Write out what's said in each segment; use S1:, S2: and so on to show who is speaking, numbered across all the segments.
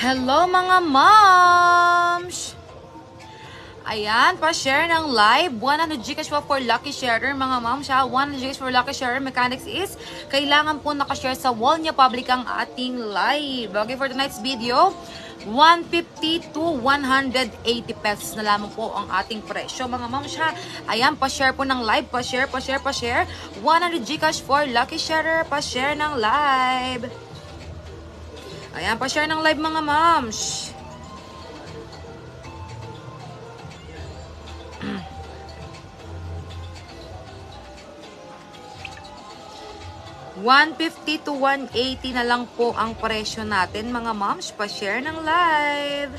S1: Hello mga moms! Ayan, pa-share ng live. 100 Gcash po for lucky sharer mga moms ha. 100 Gcash for lucky sharer mechanics is kailangan po nakashare sa wall niya public ang ating live. Okay, for tonight's video, 150 to 180 pesos na lamang po ang ating presyo mga moms ha. Ayan, pa-share po ng live. Pa-share. 100 Gcash for lucky sharer. Pa-share ng live. Ayan, pa-share ng live mga moms. $150 to 180 na lang po ang presyo natin mga moms. Pa-share ng live.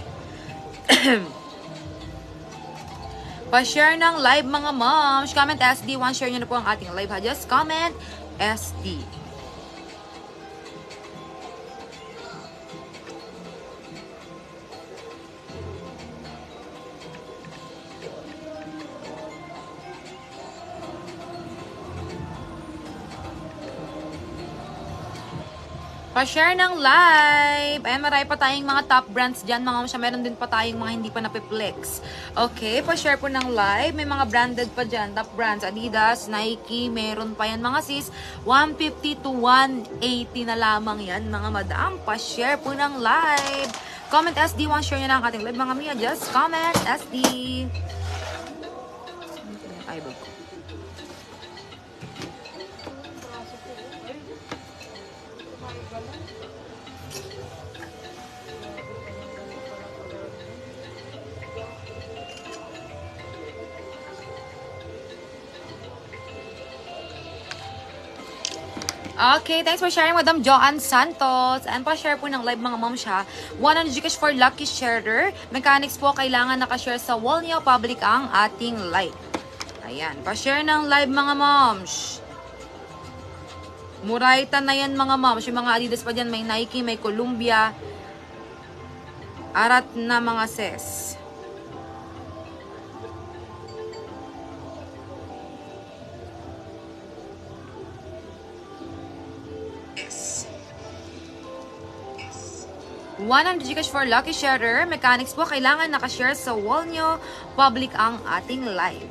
S1: Pa-share ng live mga moms. Comment SD. Share nyo na po ang ating live ha. Just comment SD. Pa-share ng live. Ayan, marami pa tayong mga top brands dyan. Mga masya, meron din pa tayong mga hindi pa napiplex. Okay, pa-share po ng live. May mga branded pa dyan. Top brands, Adidas, Nike, meron pa yan mga sis. 150 to 180 na lamang yan mga madam. Pa-share po ng live. Comment SD, share nyo na ang ating live mga Mia. Just comment SD. Ay, bago. Okay, thanks for sharing, Madam Joanne Santos. And pa-share po ng live mga moms siya. 100 Gcash for lucky sharer. Mechanics po, kailangan nakashare sa wall niya public ang ating live. Ayan, pa-share ng live mga moms. Murayta na yan mga moms. Yung mga Adidas pa dyan, may Nike, may Columbia. Arat na mga sis. $100 Gcash for lucky sharer. Mechanics po, kailangan nakashare sa wall nyo public ang ating live.